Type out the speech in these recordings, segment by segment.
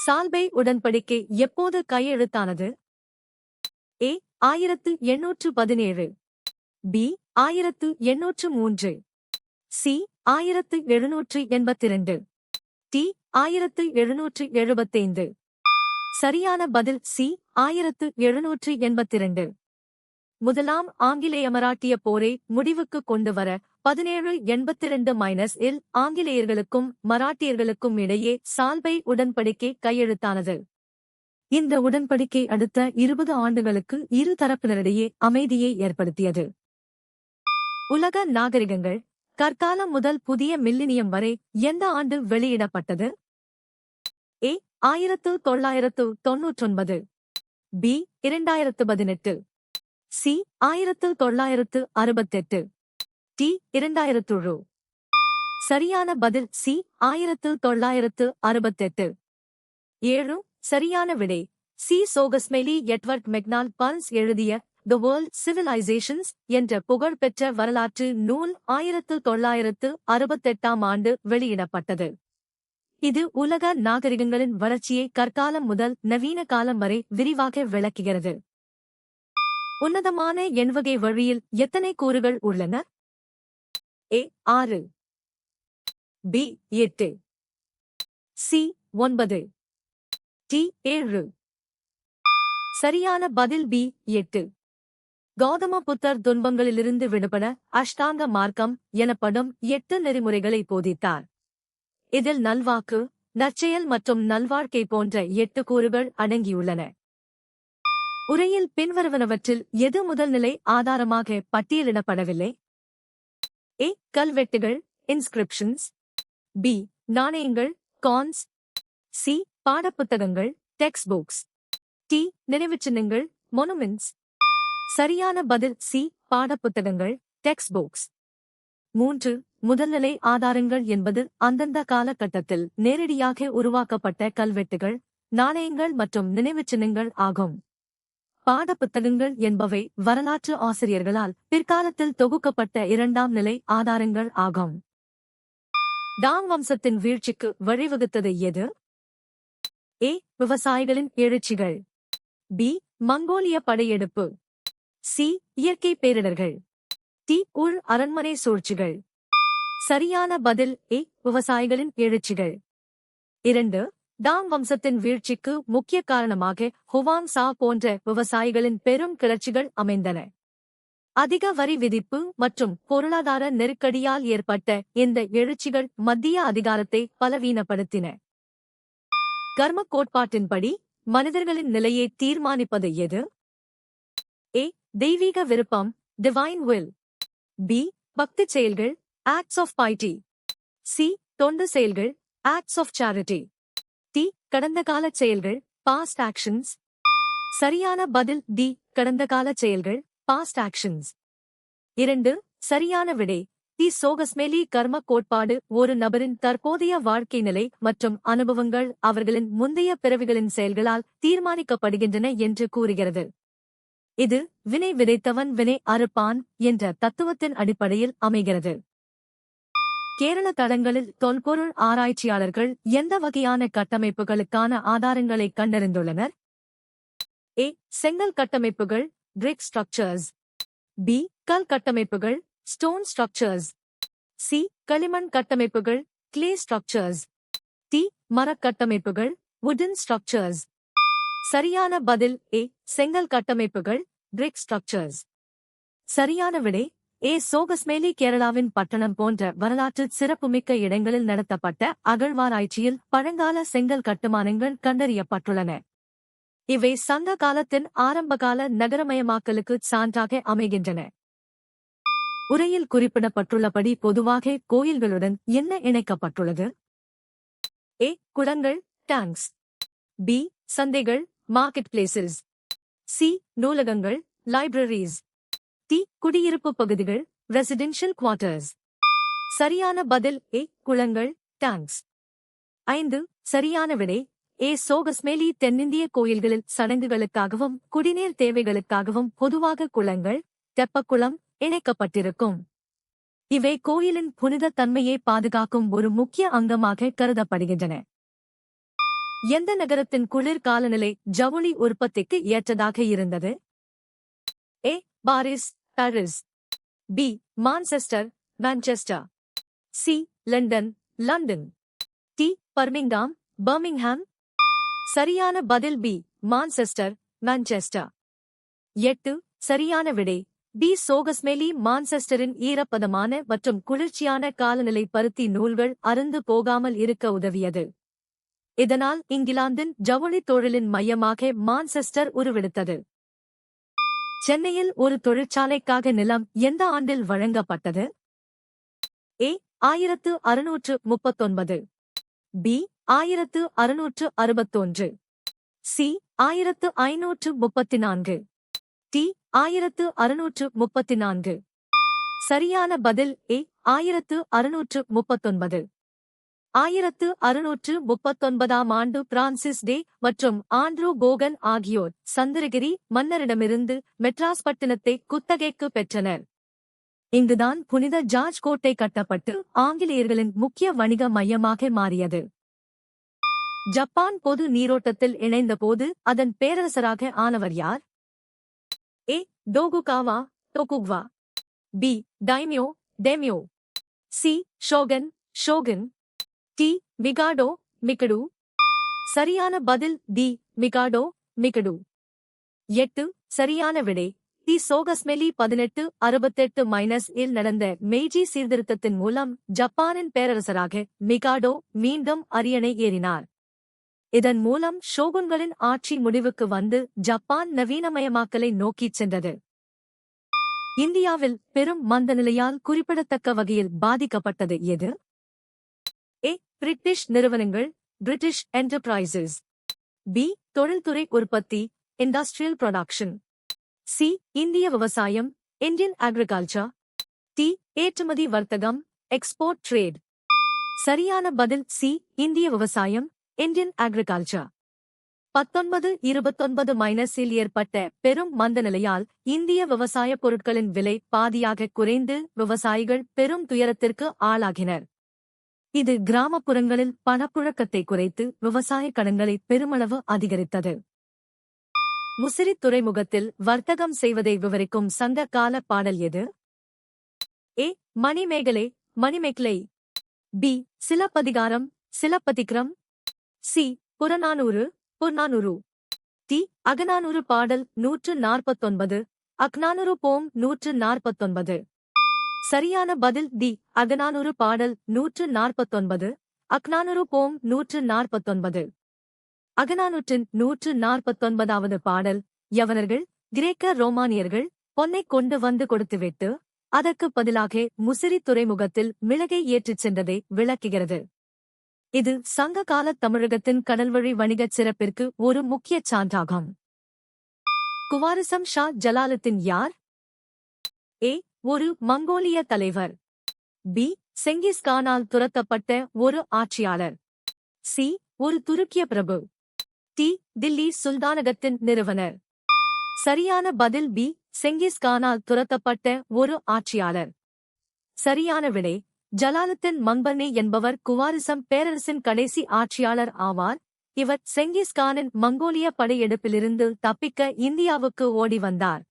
சால்பை உடன்படிக்கை எப்போது கையெழுத்தானது? ஏ 1817, பி 1803, சி 1782, டி 1775. சரியான பதில் சி 1782. முதலாம் ஆங்கிலேய மராட்டிய போரை முடிவுக்கு கொண்டுவர 1782 ஆங்கிலேயர்களுக்கும் மராட்டியர்களுக்கும் இடையே சால்பை உடன்படிக்கை கையெழுத்தானது. இந்த உடன்படிக்கை அடுத்த 20 ஆண்டுகளுக்கு இரு தரப்பினரிடையே அமைதியை ஏற்படுத்தியது. உலக நாகரிகங்கள் கற்காலம் முதல் புதிய மில்லினியம் வரை எந்த ஆண்டு வெளியிடப்பட்டது? ஏ 1999, பி 2018, சி 1968, டி 2000. சரியான பதில் சி 1968. 7 சரியான விடை. சி. சோகஸ்மெலி எட்வர்ட் மெக்னால் பல்ஸ் எழுதிய தி வேர்ல்ட் சிவிலைசேஷன்ஸ் என்ற புகழ்பெற்ற வரலாற்று நூல் 1968 ஆண்டு வெளியிடப்பட்டது. இது உலக நாகரிகங்களின் வளர்ச்சியை கற்காலம் முதல் நவீன காலம் வரை விரிவாக விளக்குகிறது. உன்னதமான எண்வகை வழியில் எத்தனை கூறுகள் உள்ளன? ஏ 6, பி 8, சி 9, டி 7. சரியான பதில் பி 8. கௌதம புத்தர் துன்பங்களிலிருந்து விடுபட அஷ்டாங்க மார்க்கம் எனப்படும் 8 நெறிமுறைகளை போதித்தார். இதில் நல்வாக்கு, நற்செயல் மற்றும் நல்வாழ்க்கை போன்ற 8 கூறுகள் அடங்கியுள்ளன. உரையில் பின்வருவனவற்றில் எது முதல்நிலை ஆதாரமாக பட்டியலிடப்படவில்லை? ஏ கல்வெட்டுகள் இன்ஸ்கிரிப்ஷன்ஸ், பி நாணயங்கள் காயின்ஸ், சி பாடப்புத்தகங்கள் டெக்ஸ்ட் புக்ஸ், டி நினைவுச்சின்னங்கள் மொனுமெண்ட்ஸ். சரியான பதில் சி பாடப்புத்தகங்கள் டெக்ஸ்ட் புக்ஸ். 3 முதல்நிலை ஆதாரங்கள் என்பது அந்தந்த காலகட்டத்தில் நேரடியாக உருவாக்கப்பட்ட கல்வெட்டுகள், நாணயங்கள் மற்றும் நினைவுச்சின்னங்கள் ஆகும். பாடப்புத்தகங்கள் என்பவை வரலாற்று ஆசிரியர்களால் பிற்காலத்தில் தொகுக்கப்பட்ட 2ஆம் நிலை ஆதாரங்கள் ஆகும். டாங் வம்சத்தின் வீழ்ச்சிக்கு வழிவகுத்தது எது? ஏ விவசாயிகளின் எழுச்சிகள், பி மங்கோலிய படையெடுப்பு, சி இயற்கை பேரிடர்கள், டி உள் அரண்மனை சூழ்ச்சிகள். சரியான பதில் ஏ விவசாயிகளின் எழுச்சிகள். 2 டாங் வம்சத்தின் வீழ்ச்சிக்கு முக்கிய காரணமாக ஹுவாங் சா போன்ற விவசாயிகளின் பெரும் கிளர்ச்சிகள் அமைந்தன. அதிக வரி விதிப்பு மற்றும் பொருளாதார நெருக்கடியால் ஏற்பட்ட இந்த எழுச்சிகள் மத்திய அதிகாரத்தை பலவீனப்படுத்தின. கர்ம கோட்பாட்டின்படி மனிதர்களின் நிலையை தீர்மானிப்பது எது? ஏ தெய்வீக விருப்பம் டிவைன் வில், பி பக்திச் செயல்கள் ஆக்ட்ஸ் ஆஃப் பைட்டி, சி தொண்டு செயல்கள் ஆக்ட்ஸ் ஆஃப் சேரிட்டி, டி கடந்த கால செயல்கள் பாஸ்ட் ஆக்ஷன்ஸ். சரியான பதில் டி கடந்த கால செயல்கள் பாஸ்ட் ஆக்ஷன்ஸ். 2 சரியான விடை. தி சோகஸ்மெலி கர்ம கோட்பாடு ஒரு நபரின் தற்போதைய வாழ்க்கை நிலை மற்றும் அனுபவங்கள் அவர்களின் முந்தைய பிறவிகளின் செயல்களால் தீர்மானிக்கப்படுகின்றன என்று கூறுகிறது. இது வினை விதைத்தவன் வினை அறுப்பான் என்ற தத்துவத்தின் அடிப்படையில் அமைகிறது. கேரள தளங்களில் தொல்பொருள் ஆராய்ச்சியாளர்கள் எந்த வகையான கட்டமைப்புகளுக்கான ஆதாரங்களை கண்டறிந்துள்ளனர்? ஏ செங்கல் கட்டமைப்புகள் பிரிக் ஸ்ட்ரக்சர்ஸ், பி கல் கட்டமைப்புகள் ஸ்டோன் ஸ்ட்ரக்சர்ஸ், சி களிமண் கட்டமைப்புகள் கிளே ஸ்ட்ரக்சர்ஸ், டி மரக் கட்டமைப்புகள் வுடன் ஸ்ட்ரக்சர்ஸ். சரியான பதில் ஏ செங்கல் கட்டமைப்புகள் பிரிக் ஸ்ட்ரக்சர்ஸ். சரியான விடை. ஏ சோகஸ்மெலி கேரளாவின் பட்டணம் போன்ற வரலாற்று சிறப்புமிக்க இடங்களில் நடத்தப்பட்ட அகழ்வாராய்ச்சியில் பழங்கால செங்கல் கட்டுமானங்கள் கண்டறியப்பட்டுள்ளன. இவை சங்க காலத்தின் ஆரம்பகால நகரமயமாக்கலுக்கு சான்றாக அமைகின்றன. உரையில் குறிப்பிடப்பட்டுள்ளபடி பொதுவாக கோயில்களுடன் என்ன இணைக்கப்பட்டுள்ளது? ஏ குளங்கள் டேங்க்ஸ், பி சந்தைகள் மார்க்கெட் பிளேசஸ், சி நூலகங்கள் லைப்ரரிஸ், டி குடியிருப்பு பகுதிகள் ரெசிடென்ஷியல் குவார்ட்டர்ஸ். சரியான பதில் ஏ குளங்கள் டேங்க்ஸ். 5 சரியான விடை. ஏ சோகஸ்மெலி தென்னிந்திய கோயில்களில் சடங்குகளுக்காகவும் குடிநீர் தேவைகளுக்காகவும் பொதுவாக குளங்கள் தெப்பக்குளம் இணைக்கப்பட்டிருக்கும். இவை கோயிலின் புனித தன்மையை பாதுகாக்கும் ஒரு முக்கிய அங்கமாக கருதப்படுகின்றன. எந்த நகரத்தின் குளிர் காலநிலை ஜவுளி உற்பத்திக்கு ஏற்றதாக இருந்தது? A. Paris, Paris. B. Manchester, Manchester. C. London, London. D. Birmingham, Birmingham. சரியான பதில் பி. Manchester, Manchester. 8. சரியான விடை பி. சோகஸ்மெலி. மான்செஸ்டரின் ஈரப்பதமான மற்றும் குளிர்ச்சியான காலநிலை பருத்தி நூல்கள் அறுந்து போகாமல் இருக்க உதவியது. இதனால் இங்கிலாந்தின் ஜவுளித் தொழிலின் மையமாக மான்செஸ்டர் உருவெடுத்தது. சென்னையில் ஒரு தொழிற்சாலைக்காக நிலம் எந்த ஆண்டில் வழங்கப்பட்டது? ஏ. 1639. பி. 1661. சி. 1534. டி. 1634. சரியான பதில் ஏ. 1639. 1639ஆம் ஆண்டு பிரான்சிஸ் டே மற்றும் ஆண்ட்ரூ கோகன் ஆகியோர் சந்திரகிரி மன்னரிடமிருந்து மெட்ராஸ் பட்டணத்தை குத்தகைக்கு பெற்றனர். இங்குதான் புனித ஜார்ஜ் கோட்டை கட்டப்பட்டு ஆங்கிலேயர்களின் முக்கிய வணிக மையமாக மாறியது. ஜப்பான் பொது நீரோட்டத்தில் இணைந்தபோது அதன் பேரரசராக ஆனவர் யார்? A. Tokugawa, Tokugawa. B. Daimyo, daimyo. C. Shogun, shogun. D. Mikado, mikado. சரியான பதில் டி. மிகாடோ, மிகடு. 8. சரியான விடை டி. சோகஸ்மெலி. 1868-இல் நடந்த மெய்ஜி சீர்திருத்தத்தின் மூலம் ஜப்பானின் பேரரசராக மிகாடோ மீண்டும் அரியணை ஏறினார். இதன் மூலம் ஷோகுன்களின் ஆட்சி முடிவுக்கு வந்து ஜப்பான் நவீனமயமாக்கலை நோக்கிச் சென்றது. இந்தியாவில் பெரும் மந்தநிலையால் குறிப்பிடத்தக்க வகையில் பாதிக்கப்பட்டது எது? ஏ. பிரிட்டிஷ் நிறுவனங்கள், பிரிட்டிஷ் என்டர்பிரைசஸ். பி. தொழில்துறை உற்பத்தி, இண்டஸ்ட்ரியல் ப்ரொடக்ஷன். சி. இந்திய விவசாயம், இந்தியன் அக்ரிகல்ச்சர். டி. ஏற்றுமதி வர்த்தகம், எக்ஸ்போர்ட் ட்ரேட். சரியான பதில் சி. இந்திய விவசாயம், இந்தியன் அக்ரிகல்ச்சர். 1929-இல் ஏற்பட்ட பெரும் மந்தநிலையால் இந்திய விவசாயப் பொருட்களின் விலை பாதியாக குறைந்து விவசாயிகள் பெரும் துயரத்திற்கு ஆளாகினர். இது கிராமப்புறங்களில் பணப்புழக்கத்தை குறைத்து விவசாய கடன்களை பெருமளவு அதிகரித்தது. முசிறி துறைமுகத்தில் வர்த்தகம் செய்வதை விவரிக்கும் சங்க கால பாடல் எது? A. Manimekalai, Manimekalai. B. Silappathikaram, Silappathikaram. C. Purananuru, Purananuru. D. Akananuru பாடல் 149, அக்நானூறு போம் 149. சரியான பதில் டி. அகநானூறு பாடல் 149, அக்நானூறு போம் 149. அகநானூற்றின் 149வது பாடல் யவனர்கள், கிரேக்க ரோமானியர்கள் பொன்னைக் கொண்டு வந்து கொடுத்துவிட்டு அதற்குப் பதிலாக முசிறி துறைமுகத்தில் மிளகை ஏற்றிச் சென்றதை விளக்குகிறது. இது சங்க காலத் தமிழகத்தின் கடல்வழி வணிகச் சிறப்பிற்கு ஒரு முக்கியச் சான்றாகும். குவாரிசம் ஷா ஜலாலுத்தீன் யார்? ஏ. ஒரு மங்கோலிய தலைவர். பி. செங்கிஸ்கானால் துரத்தப்பட்ட ஒரு ஆட்சியாளர். சி. ஒரு துருக்கிய பிரபு. டி. தில்லி சுல்தானகத்தின் நிறுவனர். சரியான பதில் பி. செங்கிஸ்கானால் துரத்தப்பட்ட ஒரு ஆட்சியாளர். சரியான விடை ஜலாலுத்தீன் மங்பர்னி என்பவர் குவாரிசம் பேரரசின் கடைசி ஆட்சியாளர் ஆவார். இவர் செங்கிஸ்கானின் மங்கோலிய படையெடுப்பிலிருந்து தப்பிக்க இந்தியாவுக்கு ஓடி வந்தார்.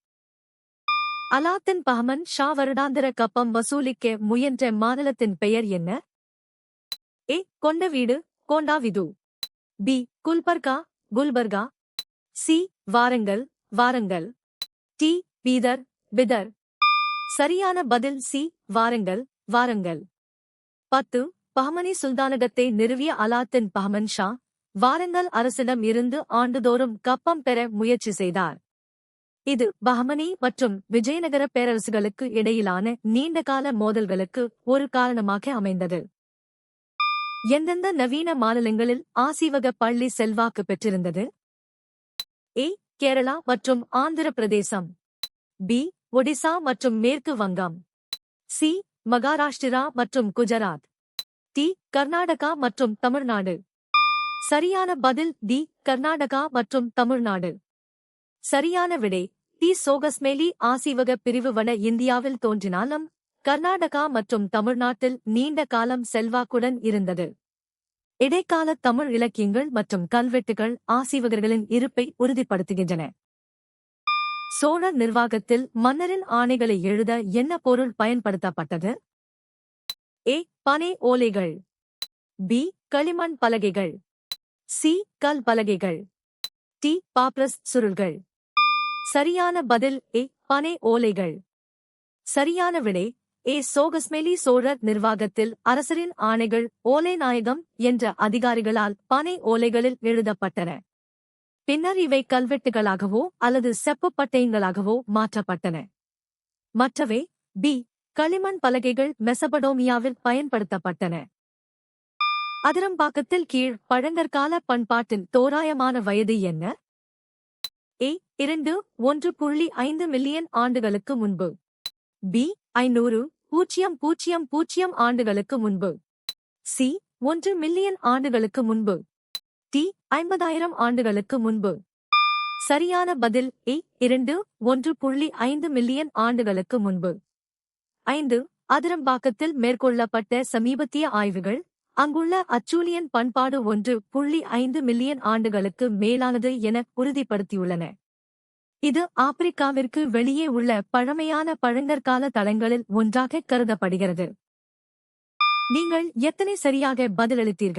அலாத்தீன் பஹமன் ஷா வருடாந்திர கப்பம் வசூலிக்க முயன்ற மாநிலத்தின் பெயர் என்ன? A. Kondaveedu, Kondaveedu. B. Gulbarga, Gulbarga. C. Warangal, Warangal. D. Bidar, Bidar. சரியான பதில் சி. வாரங்கல், வாரங்கல். 10. பஹமனி சுல்தானகத்தை நிறுவிய அலாத்தீன் பஹமன் ஷா வாரங்கல் அரசிடம் இருந்து ஆண்டுதோறும் கப்பம் பெற முயற்சி செய்தார். இது பஹமனி மற்றும் விஜயநகர பேரரசுகளுக்கு இடையிலான நீண்டகால மோதல்களுக்கு ஒரு காரணமாக அமைந்தது. எந்தெந்த நவீன மாநிலங்களில் ஆசீவக பள்ளி செல்வாக்கு பெற்றிருந்தது? ஏ. கேரளா மற்றும் ஆந்திர பிரதேசம். பி. ஒடிசா மற்றும் மேற்கு வங்கம். சி. மகாராஷ்டிரா மற்றும் குஜராத். டி. கர்நாடகா மற்றும் தமிழ்நாடு. சரியான பதில் டி. கர்நாடகா மற்றும் தமிழ்நாடு. சரியான விடை டி. சோகஸ்மெலி. ஆசீவக பிரிவு வட இந்தியாவில் தோன்றினாலும் கர்நாடகா மற்றும் தமிழ்நாட்டில் நீண்ட காலம் செல்வாக்குடன் இருந்தது. இடைக்கால தமிழ் இலக்கியங்கள் மற்றும் கல்வெட்டுகள் ஆசீவகர்களின் இருப்பை உறுதிப்படுத்துகின்றன. சோழர் நிர்வாகத்தில் மன்னரின் ஆணைகளை எழுத என்ன பொருள் பயன்படுத்தப்பட்டது? ஏ. பனை ஓலைகள். பி. களிமண் பலகைகள். சி. கல் பலகைகள். டி. பாப்ரஸ் சுருள்கள். சரியான பதில் ஏ. பனை ஓலைகள். சரியான விடை ஏ. சோகஸ்மெலி. சோழர் நிர்வாகத்தில் அரசரின் ஆணைகள் ஓலைநாயகம் என்ற அதிகாரிகளால் பனை ஓலைகளில் எழுதப்பட்டன. பின்னர் இவை கல்வெட்டுகளாகவோ அல்லது செப்புப் பட்டயங்களாகவோ மாற்றப்பட்டன. மற்றவை பி. களிமண் பலகைகள் மெசபடோமியாவில் பயன்படுத்தப்பட்டன. அதிரம்பாக்கத்தில் கீழ் பழங்கற்கால பண்பாட்டின் தோராயமான வயது என்ன? ஏ. 1.5 மில்லியன் ஆண்டுகளுக்கு முன்பு. பி. 500,000 ஆண்டுகளுக்கு முன்பு. சி. 1 மில்லியன் ஆண்டுகளுக்கு முன்பு. டி. 50,000 ஆண்டுகளுக்கு முன்பு. சரியான பதில் ஏ. 1.5 மில்லியன் ஆண்டுகளுக்கு முன்பு. 5. அதிரம்பாக்கத்தில் மேற்கொள்ளப்பட்ட சமீபத்திய ஆய்வுகள் அங்குள்ள அச்சூலியன் பண்பாடு 1.5 மில்லியன் ஆண்டுகளுக்கு மேலானது என உறுதிப்படுத்தியுள்ளன. இது ஆப்பிரிக்காவிற்கு வெளியே உள்ள பழமையான பழங்கற்கால தளங்களில் ஒன்றாக கருதப்படுகிறது. நீங்கள் எத்தனை சரியாக பதிலளித்தீர்கள்?